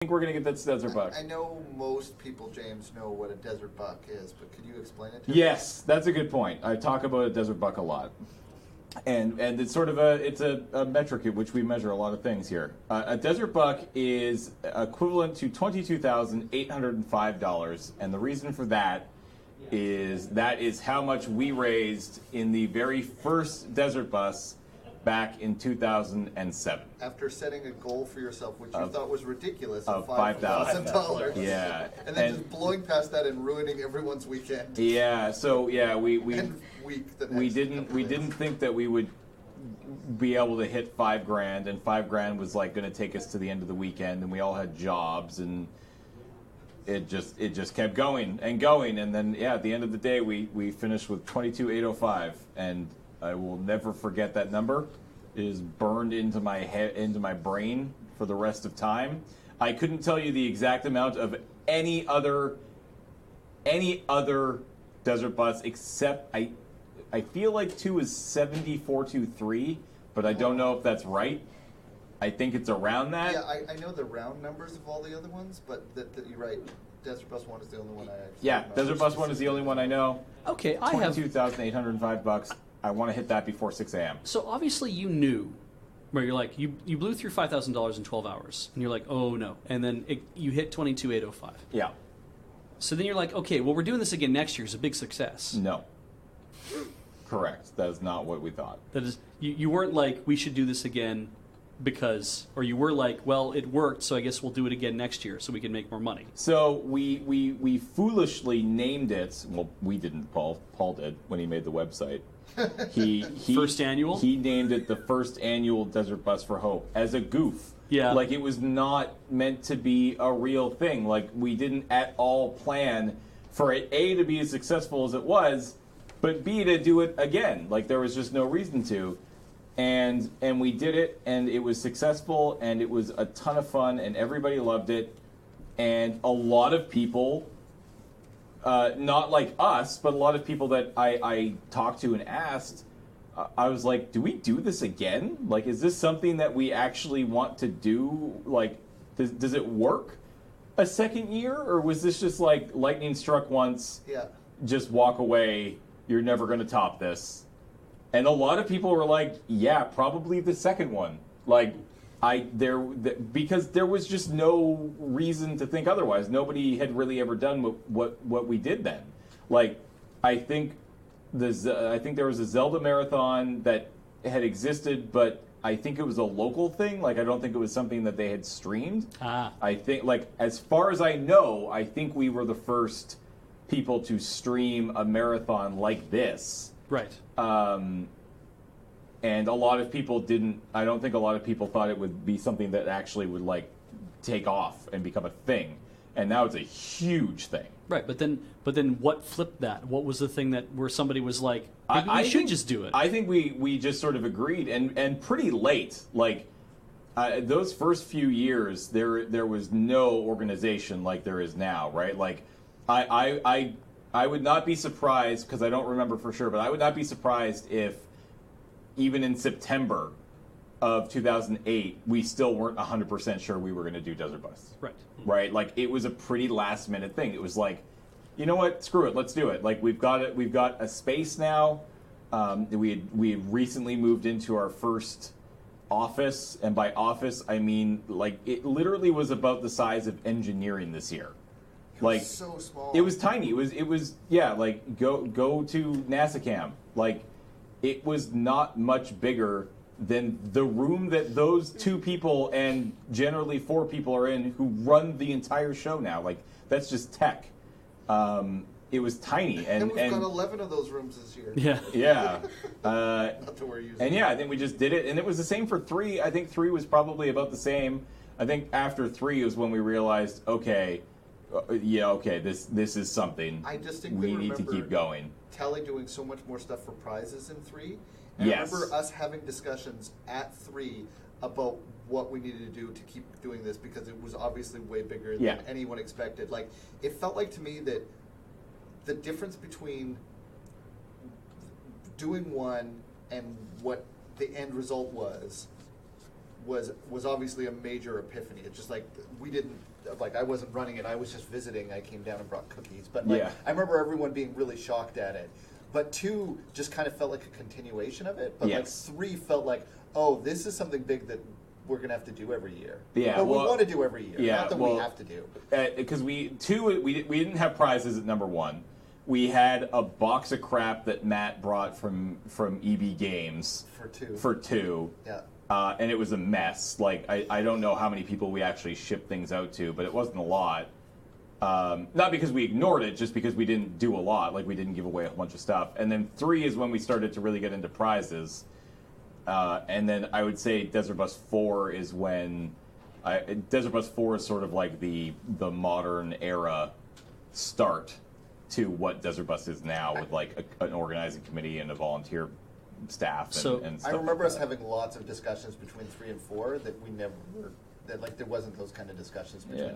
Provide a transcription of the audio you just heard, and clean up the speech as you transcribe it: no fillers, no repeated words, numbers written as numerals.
think we're going to get that desert buck. I know most people, James, know what a desert buck is, but could you explain it to Yes, that's a good point. I talk about a desert buck a lot. And it's sort of a metric at which we measure a lot of things here. A desert buck is equivalent to $22,805, and the reason for that is how much we raised in the very first desert bus back in 2007. After setting a goal for yourself, which you thought was ridiculous, of $5,000. Yeah. And then just blowing past that and ruining everyone's weekend. Yeah, so yeah, we didn't think that we would be able to hit $5,000, and $5,000 was like going to take us to the end of the weekend, and we all had jobs, and it just kept going, and then at the end of the day we finished with 22,805, and I will never forget that number. It is burned into my head, into my brain for the rest of time. I couldn't tell you the exact amount of any other desert bus except I feel like 2 is 7423, but I don't know if that's right. I think it's around that. Yeah, I know the round numbers of all the other ones, but that you're right. Desert Bus 1 is the only one I actually know. Desert Bus 1 is the only one I know. Okay, I have $22,805. I want to hit that before 6 a.m. So obviously you knew, where you're like, you blew through $5,000 in 12 hours, and you're like, oh no, and then you hit 22,805. Yeah. So then you're like, okay, well, we're doing this again next year. It's a big success. No. Correct. That is not what we thought. That is, you weren't like, we should do this again because, or you were like, well, it worked, so I guess we'll do it again next year so we can make more money. So we foolishly named it. Well, we didn't. Paul did when he made the website. He First annual? He named it the First Annual Desert Bus for Hope as a goof. Yeah. Like it was not meant to be a real thing. Like we didn't at all plan for it, A, to be as successful as it was, but B, to do it again. Like there was just no reason to. And we did it, and it was successful, and it was a ton of fun, and everybody loved it. And a lot of people, not like us, but a lot of people that I talked to and asked, I was like, do we do this again? Like, is this something that we actually want to do? Like, does it work a second year? Or was this just like lightning struck once, just walk away, you're never going to top this? And a lot of people were like, yeah, probably the second one. Like, because there was just no reason to think otherwise. Nobody had really ever done what we did then. Like, I think there was a Zelda marathon that had existed, but I think it was a local thing. Like, I don't think it was something that they had streamed. I think, like, as far as I know, I think we were the first people to stream a marathon like this. Right. And a lot of people didn't. I don't think a lot of people thought it would be something that actually would like take off and become a thing. And now it's a huge thing. Right, but then what flipped that? What was the thing that where somebody was like, maybe we should just do it? I think we just sort of agreed, and pretty late. Like those first few years, there was no organization like there is now, right? Like I would not be surprised, because I don't remember for sure, but I would not be surprised if even in September of 2008, we still weren't 100% sure we were going to do Desert Bus. Right. Right? Like, it was a pretty last-minute thing. It was like, you know what? Screw it. Let's do it. Like, we've got it. We've got a space now. We had recently moved into our first office, and by office, I mean, like, it literally was about the size of engineering this year. Like, so small. It was tiny. It was like go to NASACAM. Like, it was not much bigger than the room that those 2 people and generally 4 people are in who run the entire show now. Like, that's just tech. It was tiny, and we've got 11 of those rooms this year. Yeah. Not to worry. And I think we just did it, and it was the same for 3. I think 3 was probably about the same. I think after 3 is when we realized, okay, this is something. I distinctly we need to keep going. Telly doing so much more stuff for prizes in 3. And yes. I remember us having discussions at 3 about what we needed to do to keep doing this, because it was obviously way bigger than anyone expected. Like, it felt like to me that the difference between doing one and what the end result was was obviously a major epiphany. It's just like we didn't, like I wasn't running it. I was just visiting. I came down and brought cookies. But like, I remember everyone being really shocked at it. But 2 just kind of felt like a continuation of it. But like 3 felt like, oh, this is something big that we're going to have to do every year. Yeah, or we want to do every year. Yeah, not that we have to do. Because we didn't have prizes at number 1. We had a box of crap that Matt brought from EB Games for 2. Yeah. And it was a mess. Like I don't know how many people we actually shipped things out to, but it wasn't a lot. Not because we ignored it, just because we didn't do a lot. Like we didn't give away a bunch of stuff. And then 3 is when we started to really get into prizes. And then I would say Desert Bus 4 is when Desert Bus 4 is sort of like the modern era start to what Desert Bus is now, with like an organizing committee and a volunteer staff. And stuff I remember like us having lots of discussions between 3 and 4 that we never, that like there wasn't those kind of discussions between